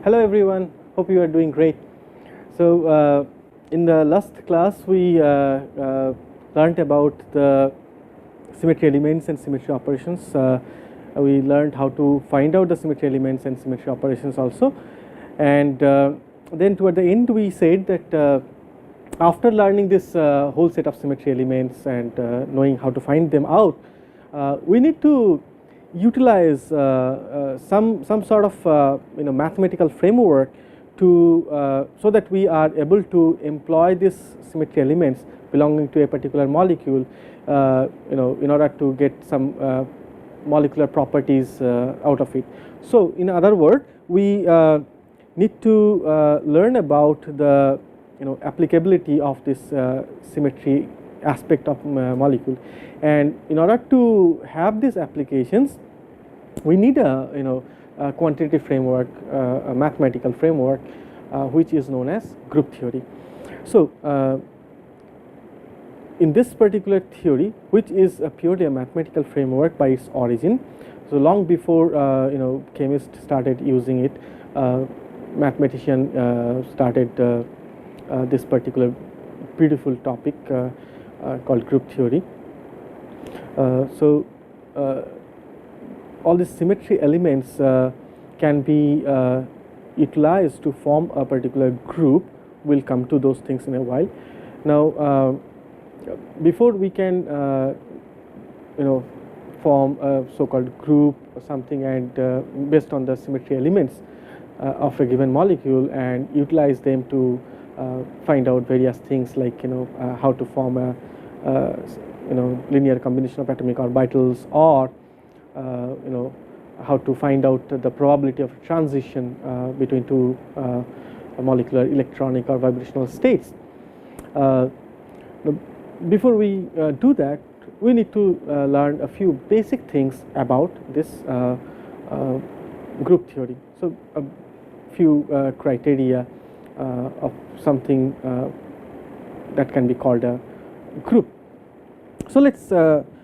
Hello everyone, hope you are doing great. So in the last class we learned about the symmetry elements and symmetry operations. We learned how to find out the symmetry elements and symmetry operations also, and then toward the end we said that after learning this whole set of symmetry elements and knowing how to find them out, we need to utilize some sort of mathematical framework to so that we are able to employ these symmetry elements belonging to a particular molecule in order to get some molecular properties out of it. So in other words, we need to learn about the applicability of this symmetry aspect of molecule, and in order to have these applications we need a quantitative framework, a mathematical framework which is known as group theory. So in this particular theory, which is purely a mathematical framework by its origin, so long before chemists started using it, mathematician started this particular beautiful topic called group theory. So all these symmetry elements can be utilized to form a particular group. We'll come to those things in a while. Now before we can form a so-called group or something, and based on the symmetry elements of a given molecule and utilize them to find out various things like how to form a linear combination of atomic orbitals, or how to find out the probability of transition between two molecular electronic or vibrational states. Before we do that, we need to learn a few basic things about this group theory. So a few criteria of something that can be called a group. So let's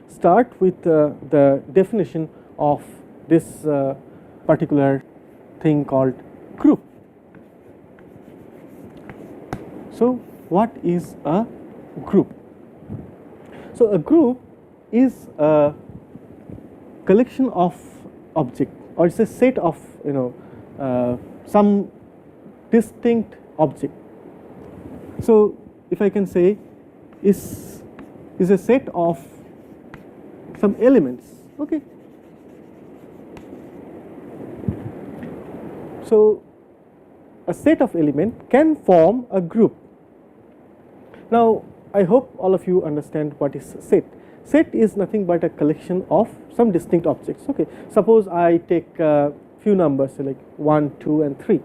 start with the definition of this particular thing called group. So what is a group? So a group is a collection of objects, or it's a set of some distinct object. So if I can say is a set of some elements, okay. So a set of elements can form a group. Now I hope all of you understand what is set. Set is nothing but a collection of some distinct objects, okay. Suppose I take a few numbers, so like 1, 2 and 3.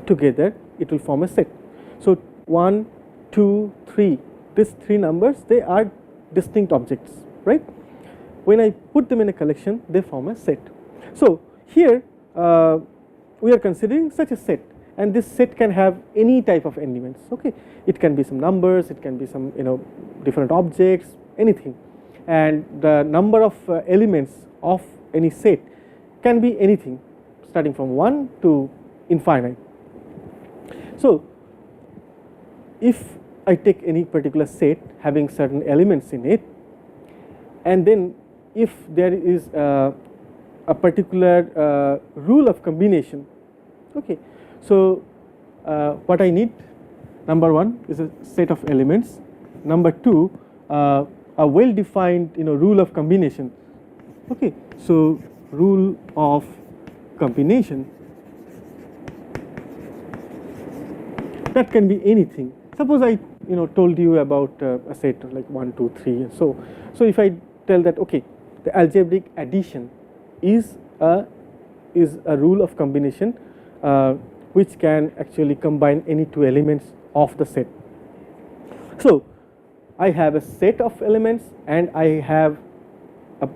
Together it will form a set. So 1, 2, 3, these three numbers, they are distinct objects, right? When I put them in a collection, they form a set. So here we are considering such a set, and this set can have any type of elements, okay. It can be some numbers, it can be some different objects, anything, and the number of elements of any set can be anything starting from 1 to infinite. So if I take any particular set having certain elements in it, and then if there is a particular rule of combination, okay. So what I need, number 1 is a set of elements, number 2 a well defined rule of combination, okay. So rule of combination, that can be anything. Suppose I told you about a set of like 1, 2, 3 and so if I tell that okay, the algebraic addition is a rule of combination which can actually combine any two elements of the set. So I have a set of elements and I have a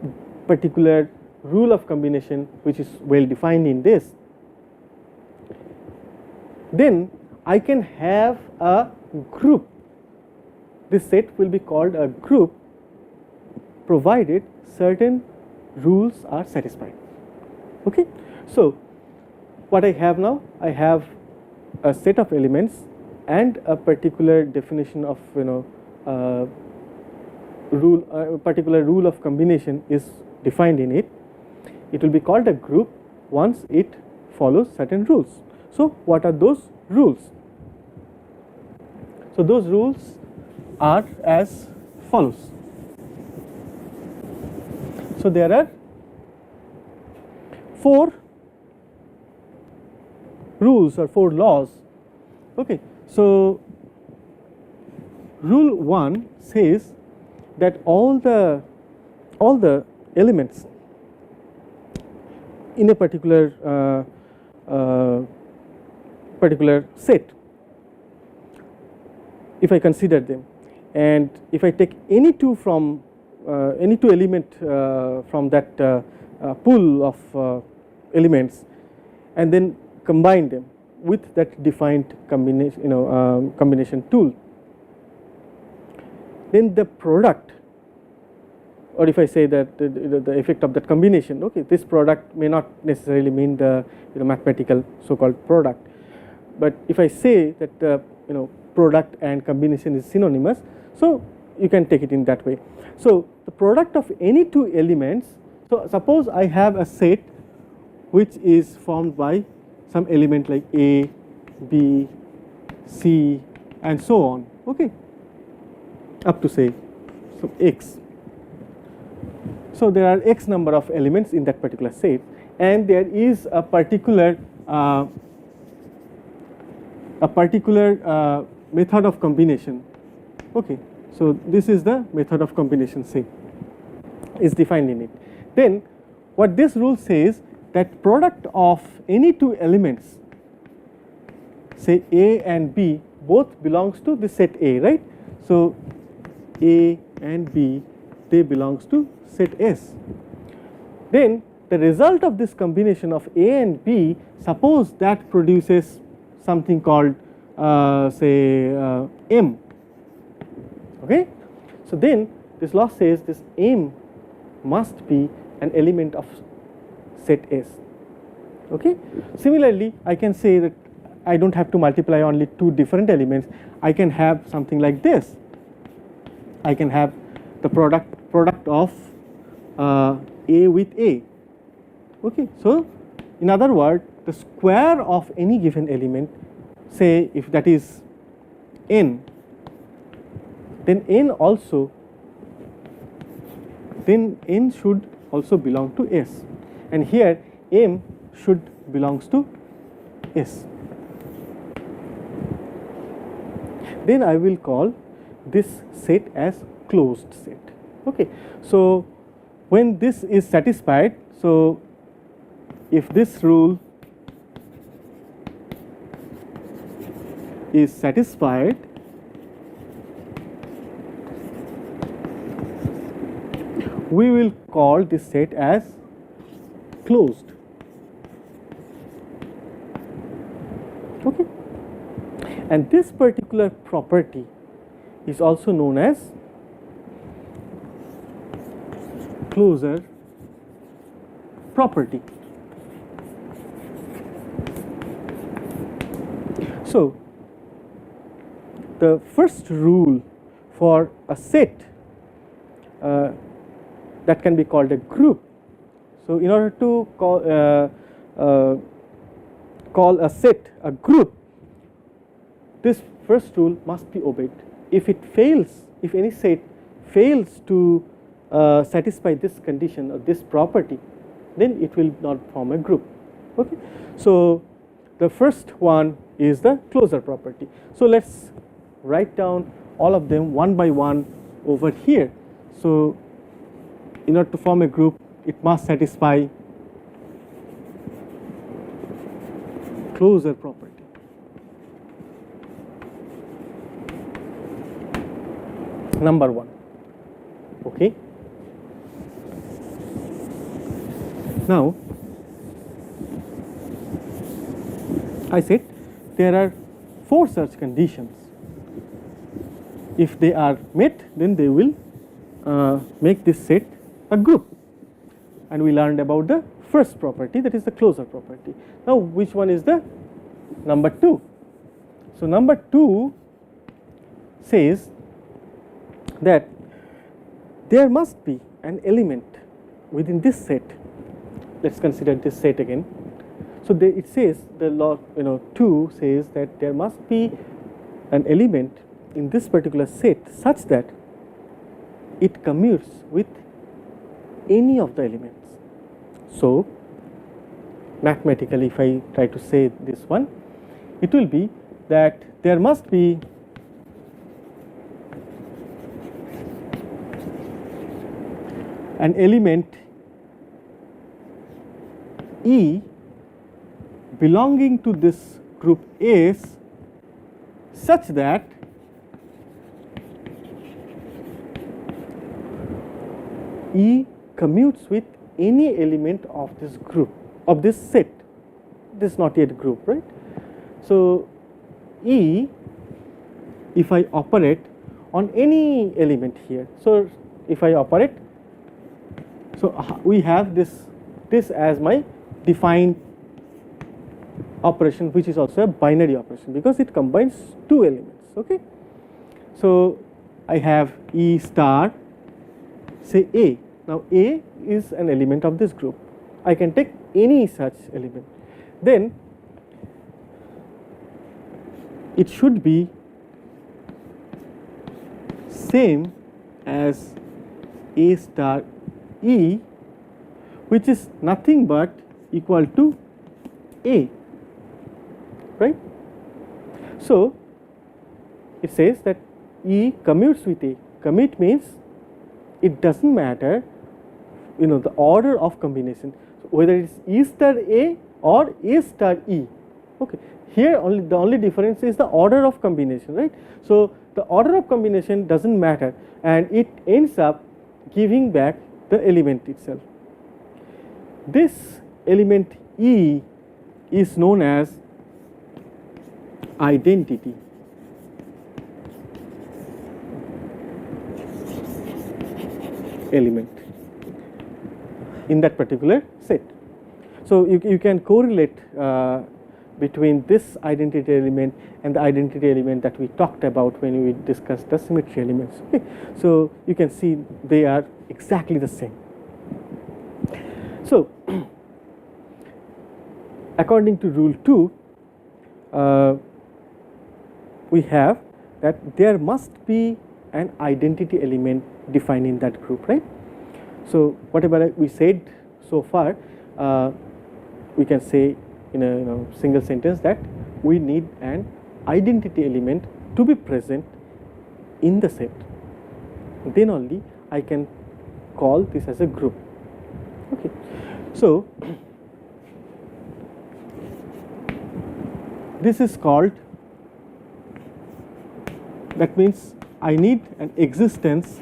particular rule of combination which is well defined in this. Then I can have a group. This set will be called a group provided certain rules are satisfied, okay. So what I have now, I have a set of elements and a particular definition of rule, a particular rule of combination is defined in it. It will be called a group once it follows certain rules. So what are those rules? So those rules are as follows. So there are 4 rules or 4 laws. Okay, so rule 1 says that all the elements in a particular set, if I consider them, and if I take any two from any two element from that pool of elements and then combine them with that defined combination, combination tool, then the product, or if I say that the effect of that combination, okay, this product may not necessarily mean the mathematical so-called product, but if I say that the product and combination is synonymous, so you can take it in that way. So the product of any two elements, so suppose I have a set which is formed by some element like A, B, C and so on, okay, up to say so X. So there are X number of elements in that particular set, and there is a particular method of combination. Okay, so this is the method of combination, say, is defined in it. Then what this rule says, that product of any two elements, say A and B, both belongs to the set A, right? So A and B, they belongs to set S. Then the result of this combination of A and B, suppose that produces something called say M. Okay, so then this law says this M must be an element of set S. Okay, similarly I can say that I don't have to multiply only two different elements. I can have something like this. I can have the product of A with A. Okay, so in other words, the square of any given element, say if that is n, then n should also belong to S, and here M should belongs to S. Then I will call this set as closed set. Okay, so when this is satisfied, so if this rule is satisfied, we will call this set as closed. Okay, and this particular property is also known as closure property. So the first rule for a set that can be called a group. So in order to call a set a group, this first rule must be obeyed. If it fails, if any set fails to satisfy this condition or this property, then it will not form a group. Okay, so the first one is the closure property. So let's write down all of them one by one over here. So in order to form a group, it must satisfy closure property. Number one. Okay. Now I said there are 4 such conditions. If they are met, then they will make this set a group, and we learned about the first property, that is the closure property. Now which one is the number 2? So number 2 says that there must be an element within this set. Let's consider this set again. So it says the law 2 says that there must be an element in this particular set such that it commutes with any of the elements. So mathematically, if I try to say this one, it will be that there must be an element E belonging to this group S such that E commutes with any element of this group, of this set. This is not yet group, right? So E, if I operate on any element here, so if I operate, so we have this as my defined operation, which is also a binary operation because it combines two elements. Okay, so I have E star, say A. Now A is an element of this group. I can take any such element. Then it should be same as A star E, which is nothing but equal to A, right? So it says that E commutes with A. Commit means it doesn't matter, the order of combination, so whether it's E star A or A star E. Okay, here the only difference is the order of combination, right? So the order of combination doesn't matter, and it ends up giving back the element itself. This element E is known as identity element in that particular set. So you can correlate between this identity element and the identity element that we talked about when we discussed the symmetry elements. Okay, so you can see they are exactly the same. So according to rule 2, we have that there must be an identity element defined in that group, right? So whatever we said so far, we can say in a single sentence that we need an identity element to be present in the set. Then only I can call this as a group. Okay, so this is called, that means I need an existence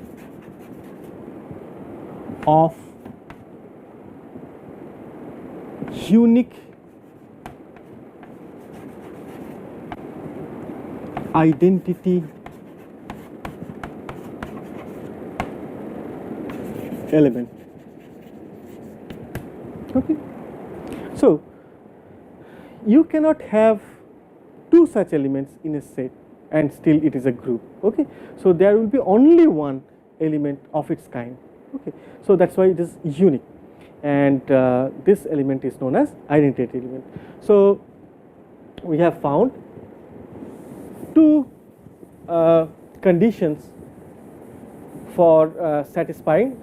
of unique identity element. Okay, so you cannot have two such elements in a set and still it is a group. Okay, so there will be only one element of its kind. Okay, so that's why it is unique, and this element is known as identity element. So we have found two conditions for satisfying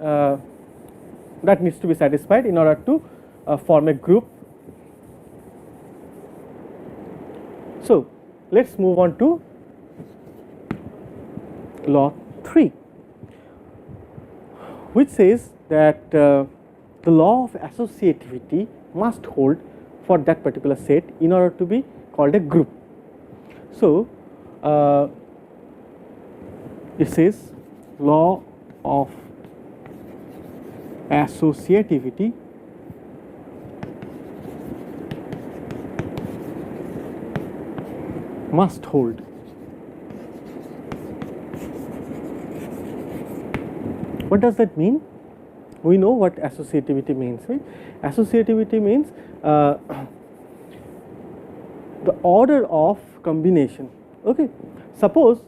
that needs to be satisfied in order to form a group. So let's move on to law 3, which says that the law of associativity must hold for that particular set in order to be called a group. So it says law of associativity must hold. What does that mean? We know what associativity means, right? Associativity means the order of combination. Okay, suppose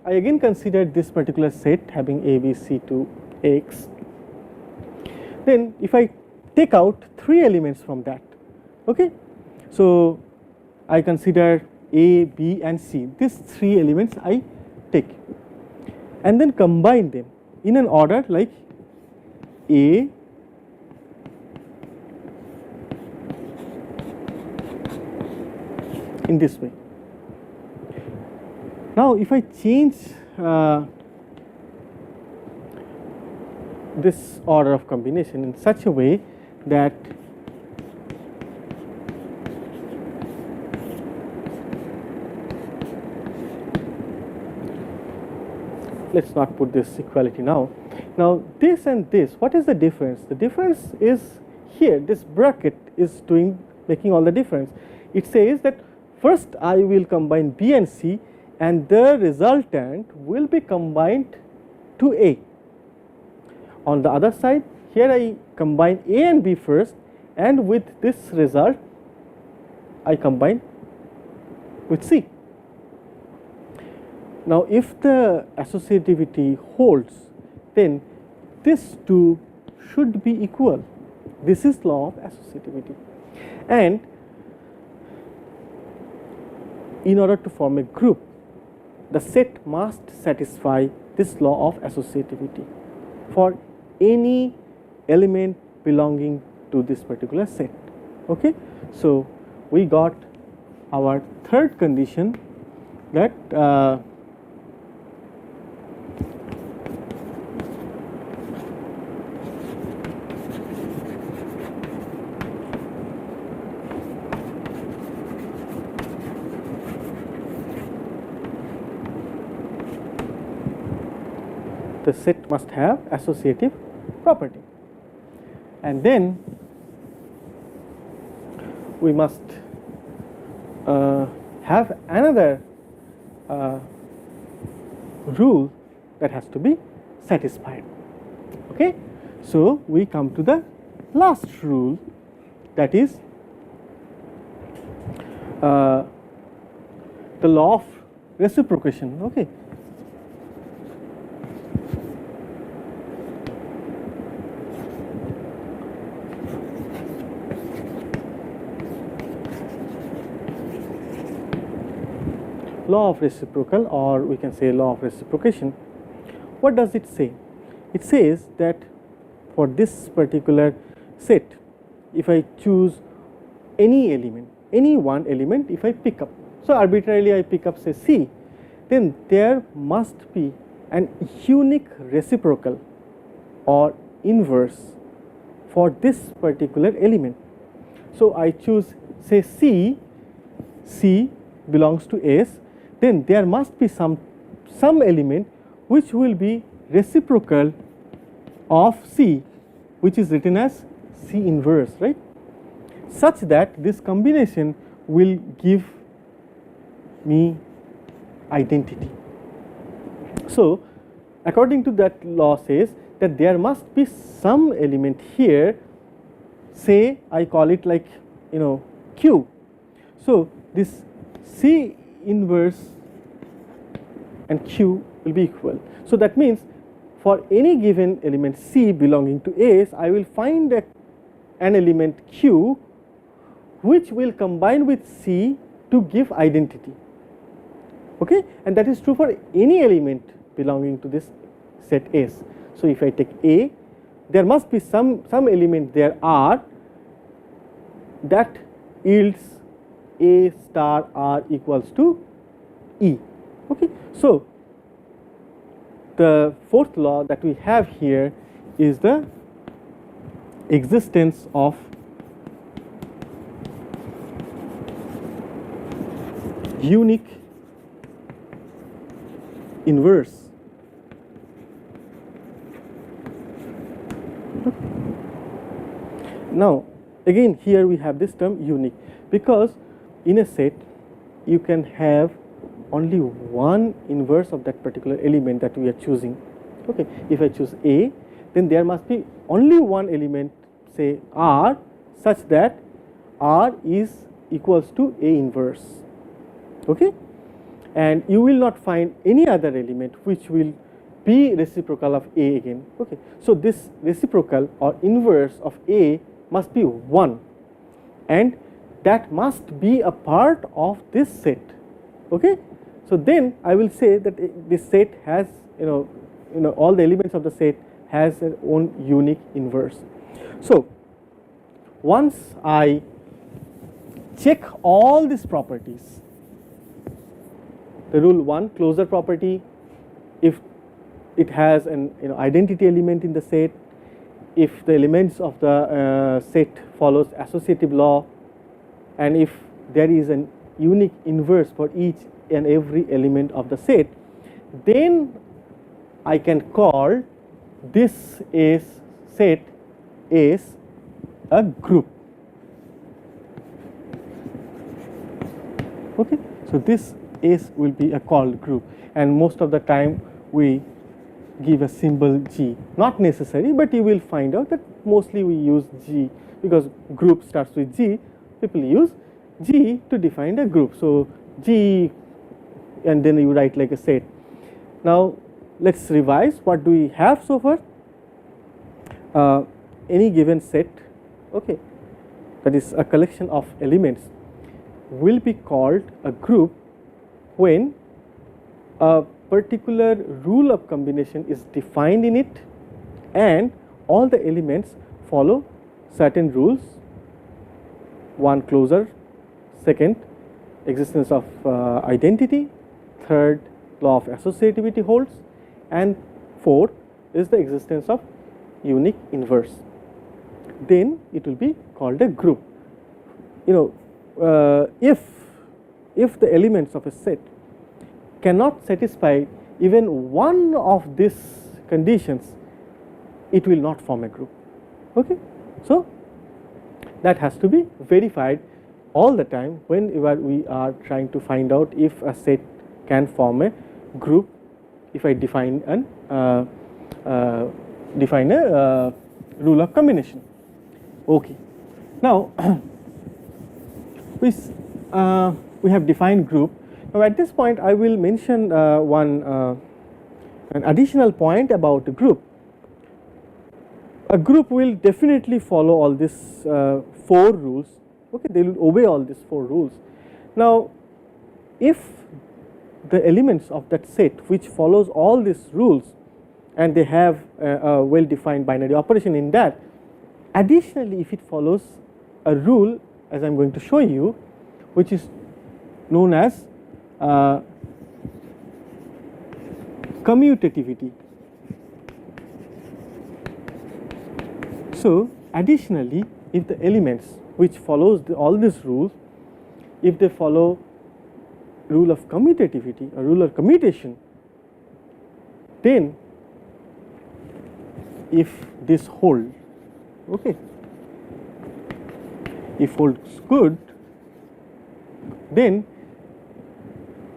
I again consider this particular set having A, B, C to X. Then if I take out 3 elements from that, okay, so I consider A, B and C. These 3 elements I take and then combine them in an order like A, in this way. Now if I change this order of combination in such a way that let's not put this equality now. Now this and this, what is the difference? The difference is here, this bracket is making all the difference. It says that first I will combine B and C and the resultant will be combined to A. On the other side, here I combine A and B first, and with this result I combine with C. Now if the associativity holds, then these two should be equal. This is law of associativity. And in order to form a group, the set must satisfy this law of associativity for any element belonging to this particular set. Okay, so we got our third condition, that the set must have associative property. And then we must have another rule that has to be satisfied. Okay, so we come to the last rule, that is the law of reciprocation. Okay, law of reciprocal, or we can say law of reciprocation. What does it say? It says that for this particular set, if I choose any element, any one element, if I pick up, so arbitrarily I pick up say C, then there must be an unique reciprocal or inverse for this particular element. So I choose say C, C belongs to S, then there must be some element which will be reciprocal of C, which is written as C inverse, right? Such that this combination will give me identity. So according to that law says that there must be some element here, say I call it like Q. So this C inverse and Q will be equal. So that means for any given element C belonging to S, I will find an element Q which will combine with C to give identity. Okay, and that is true for any element belonging to this set S. So if I take A, there must be some element there R that yields A star R equals to E. Okay, so the fourth law that we have here is the existence of unique inverse. Now again here we have this term unique, because in a set you can have only one inverse of that particular element that we are choosing. Okay, if I choose A, then there must be only one element, say R, such that R is equals to A inverse. Okay, and you will not find any other element which will be reciprocal of A again. Okay, so this reciprocal or inverse of A must be 1, and that must be a part of this set. Okay, so then I will say that this set has all the elements of the set has their own unique inverse. So once I check all these properties, the rule 1 closure property, if it has an identity element in the set, if the elements of the set follows associative law, and if there is an unique inverse for each and every element of the set, then I can call this set as a group. Okay, so this S will be a called group, and most of the time we give a symbol G. Not necessary, but you will find out that mostly we use G because group starts with G. People use G to define a group. So G, and then you write like a set. Now let's revise. What do we have so far? Any given set, okay, that is a collection of elements, will be called a group when a particular rule of combination is defined in it and all the elements follow certain rules. 1, closure; second, existence of identity; third, law of associativity holds; and fourth is the existence of unique inverse. Then it will be called a group. If the elements of a set cannot satisfy even one of these conditions, it will not form a group. Okay, so that has to be verified all the time whenever we are trying to find out if a set can form a group. If I define a rule of combination. Okay, now we have defined group. Now at this point I will mention an additional point about the group. A group will definitely follow all these 4 rules. Okay, they will obey all these 4 rules. Now if the elements of that set which follows all these rules and they have a well defined binary operation in that, additionally if it follows a rule, as I am going to show you, which is known as commutativity. So additionally, if the elements which follows all these rules, if they follow rule of commutativity or rule of commutation, then if this holds, okay, if holds good, then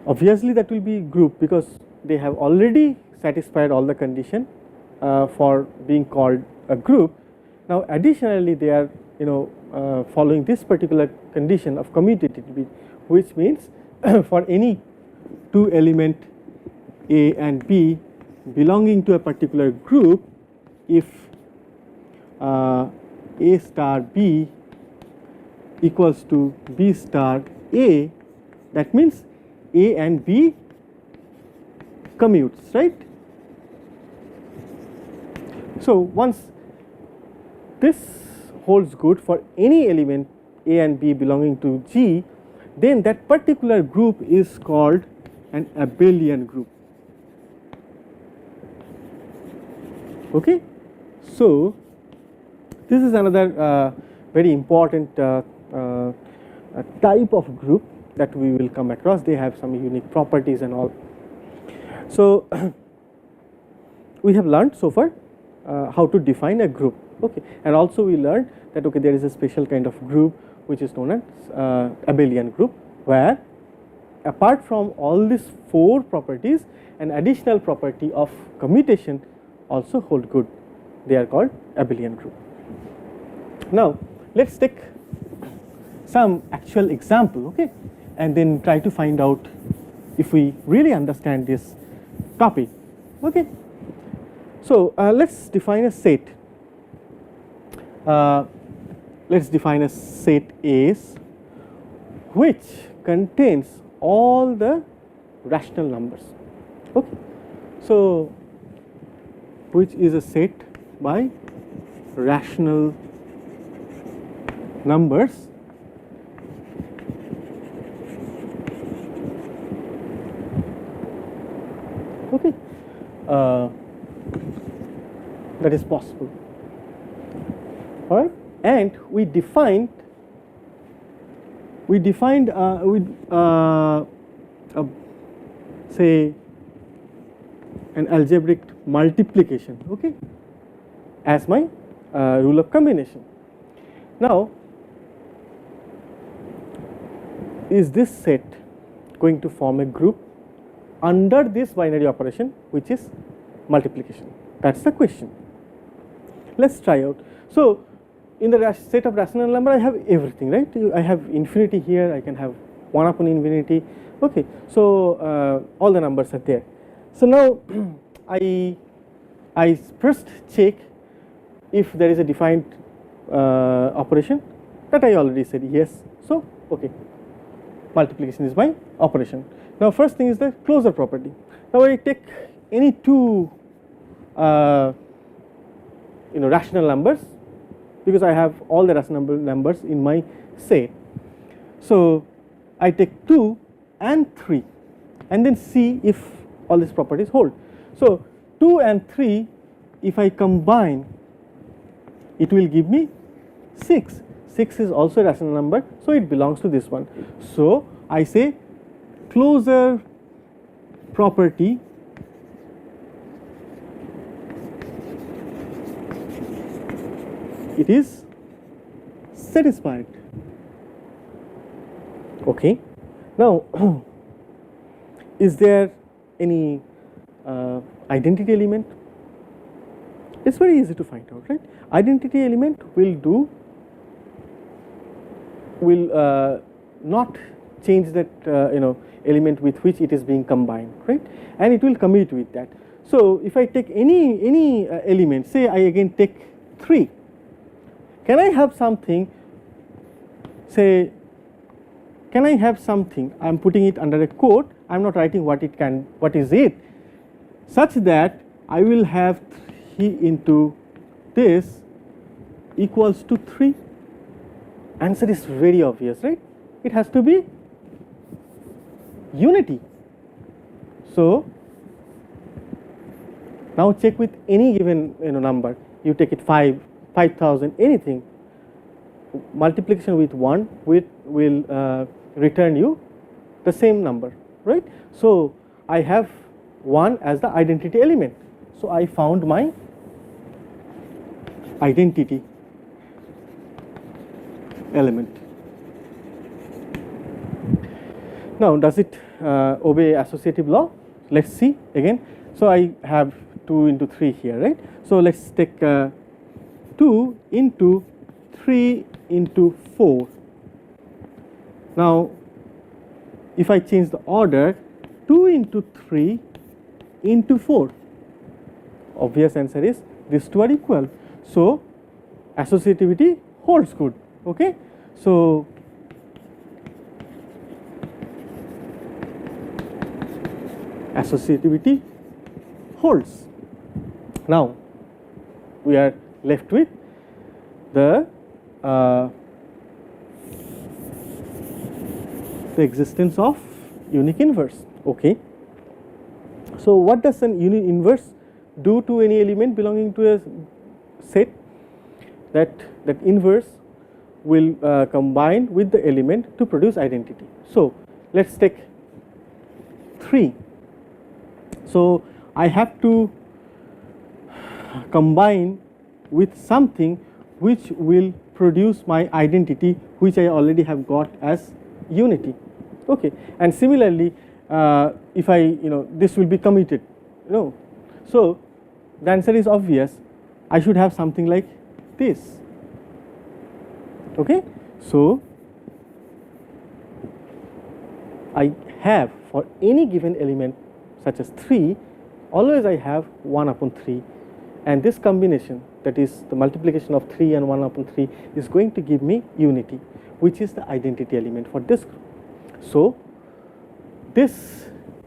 obviously that will be group because they have already satisfied all the condition for being called a group. Now additionally they are following this particular condition of commutativity, which means for any 2 element A and B belonging to a particular group, if A star B equals to B star A, that means A and B commutes, right? So once this holds good for any element A and B belonging to G, then that particular group is called an abelian group. Okay, so this is another very important type of group that we will come across. They have some unique properties and all. So we have learned so far how to define a group. Okay, and also we learned that okay, there is a special kind of group which is known as abelian group, where apart from all these 4 properties, an additional property of commutation also hold good. They are called abelian group. Now let's take some actual example, okay, and then try to find out if we really understand this topic, okay. So let's define a set. Let's define a set S which contains all the rational numbers, okay. So which is a set by rational numbers okay, that is possible, all right. And we defined say an algebraic multiplication, okay, as my rule of combination. Now, is this set going to form a group under this binary operation, which is multiplication? That's the question. Let's try out. So in the set of rational number, I have everything, right? I have infinity here, I can have 1 upon infinity, okay. So all the numbers are there. So now I first check if there is a defined operation. That I already said yes. So okay, multiplication is my operation. Now first thing is the closure property. Now I take any two rational numbers, because I have all the rational numbers in my set. So I take 2 and 3 and then see if all these properties hold. So 2 and 3, if I combine, it will give me 6. 6 is also a rational number, so it belongs to this one. So I say closure property it is satisfied, okay. Now is there any identity element? It's very easy to find out, right? Identity element will not change that element with which it is being combined, right? And it will commute with that. So if I take any element, say I again take 3, can I have something, say, can I have something, I am putting it under a quote, I am not writing what is it, such that I will have 3 into this equals to 3? Answer is very obvious, right? It has to be unity. So now check with any given number. You take it 5, 5,000, anything. Multiplication with 1 will return you the same number, right? So I have 1 as the identity element. So I found my identity element. Now does it obey associative law? Let's see again. So I have 2 into 3 here, right? So let's take 2 into 3 into 4. Now if I change the order, 2 into 3 into 4, obvious answer is these two are equal. So associativity holds good, okay. So associativity holds. Now we are left with the existence of unique inverse, okay. So what does an unique inverse do to any element belonging to a set? That inverse will combine with the element to produce identity. So let's take 3. So I have to combine with something which will produce my identity, which I already have got as unity, okay. And similarly if I this will be commuted, so the answer is obvious. I should have something like this, Okay, so I have for any given element such as 3, always I have 1 upon 3, and this combination, that is the multiplication of 3 and 1 upon 3, is going to give me unity, which is the identity element for this group. So this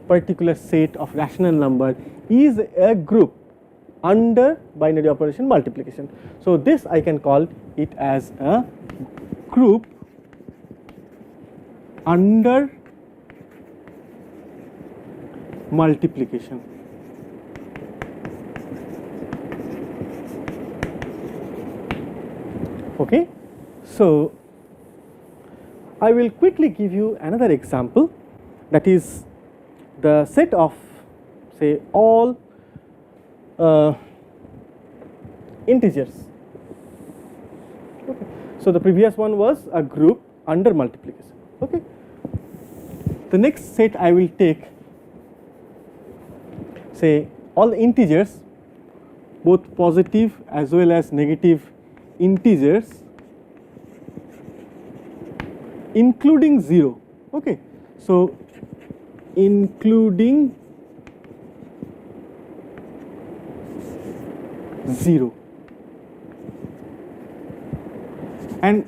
particular set of rational number is a group under binary operation multiplication. So this I can call it as a group under multiplication. Okay, so I will quickly give you another example, that is the set of, say, all integers. Okay. So the previous one was a group under multiplication. Okay. The next set I will take, say, all the integers, both positive as well as negative integers, including 0. Okay. So including 0, and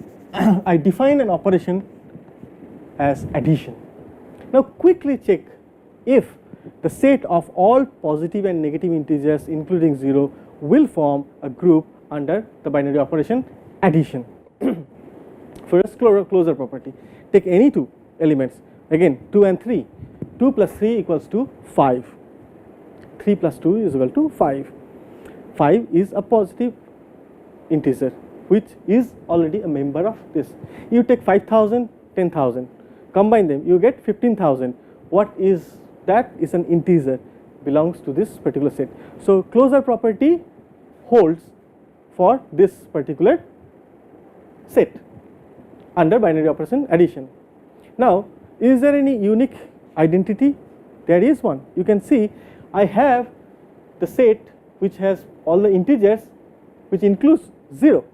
I define an operation as addition. Now quickly check if the set of all positive and negative integers including 0 will form a group under the binary operation addition. First, closure property. Take any two elements, again 2 and 3. 2 plus 3 equals to 5. 3 plus 2 is equal to 5. 5 is a positive integer which is already a member of this. You take 5,000, 10,000, combine them, you get 15,000. What is that? Is an integer, belongs to this particular set. So closure property holds for this particular set under binary operation addition. Now, is there any unique identity? There is one. You can see I have the set which has all the integers which includes 0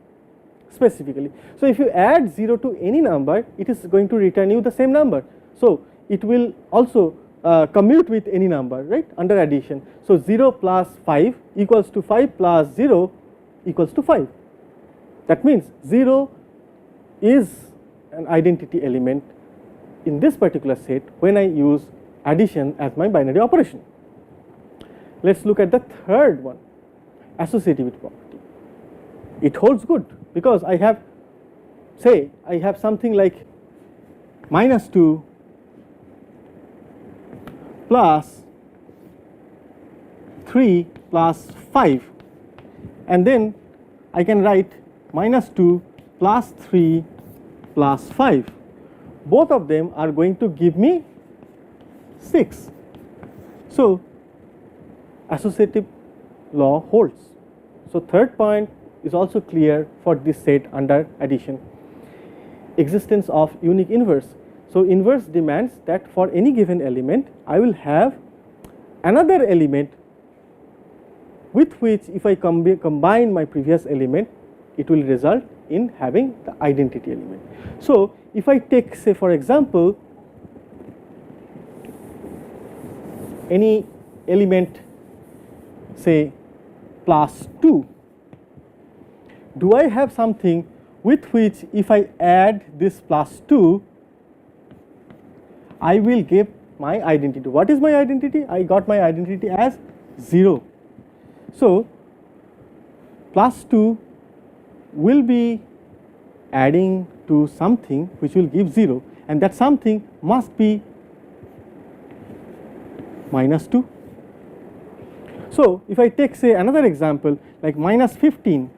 specifically. So if you add 0 to any number, it is going to return you the same number. So it will also commute with any number, right, under addition. So 0 plus 5 equals to 5 plus 0 equals to 5. That means 0 is an identity element in this particular set when I use addition as my binary operation. Let's look at the third one, associativity property. It holds good because I have, say, I have something like minus 2 plus 3 plus 5, and then I can write minus 2 plus 3 plus 5. Both of them are going to give me 6. So associative law holds. So third point is also clear for this set under addition. Existence of unique inverse. So inverse demands that for any given element I will have another element with which if I combine my previous element, it will result in having the identity element. So if I take, say, for example, any element, say, plus 2, do I have something with which if I add this plus 2, I will get my identity. What is my identity? I got my identity as 0. So plus 2 will be adding to something which will give 0, and that something must be minus 2. So if I take, say, another example like minus 15,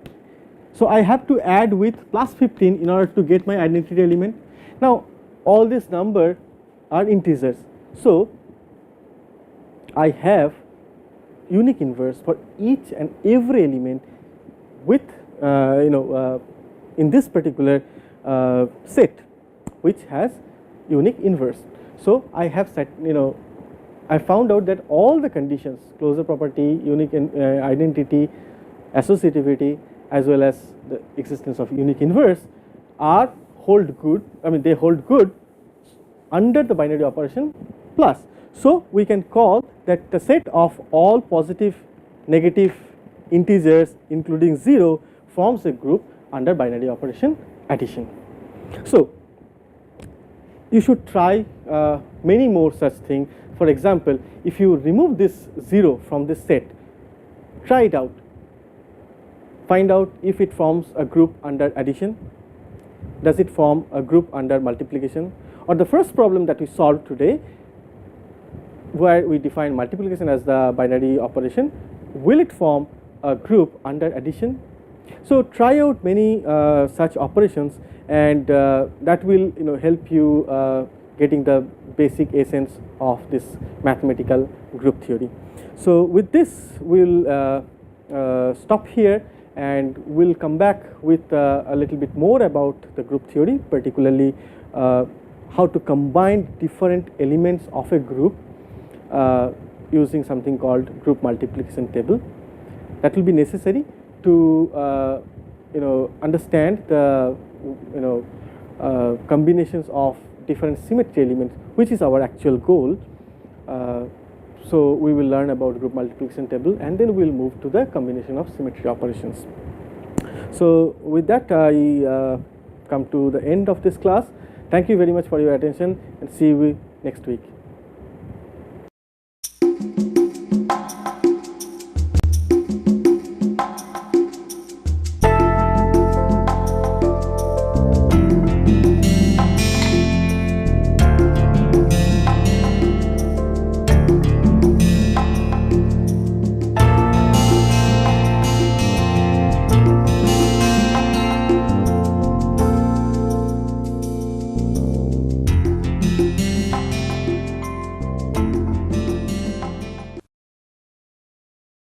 so I have to add with plus 15 in order to get my identity element. Now all these numbers are integers, so I have unique inverse for each and every element with in this particular set which has unique inverse. So I have set, I found out that all the conditions, closure property, unique identity, associativity, as well as the existence of unique inverse are hold good, I mean they hold good under the binary operation plus. So we can call that the set of all positive, negative integers including 0 forms a group under binary operation addition. So you should try many more such things. For example, if you remove this 0 from this set, try it out. Find out if it forms a group under addition. Does it form a group under multiplication? Or the first problem that we solved today, where we define multiplication as the binary operation, will it form a group under addition? So try out many such operations, and that will help you getting the basic essence of this mathematical group theory. So with this we'll stop here, and we'll come back with a little bit more about the group theory, particularly how to combine different elements of a group using something called group multiplication table. That will be necessary to understand the combinations of different symmetry elements, which is our actual goal. So we will learn about group multiplication table, and then we will move to the combination of symmetry operations. So with that, I come to the end of this class. Thank you very much for your attention, and see you next week.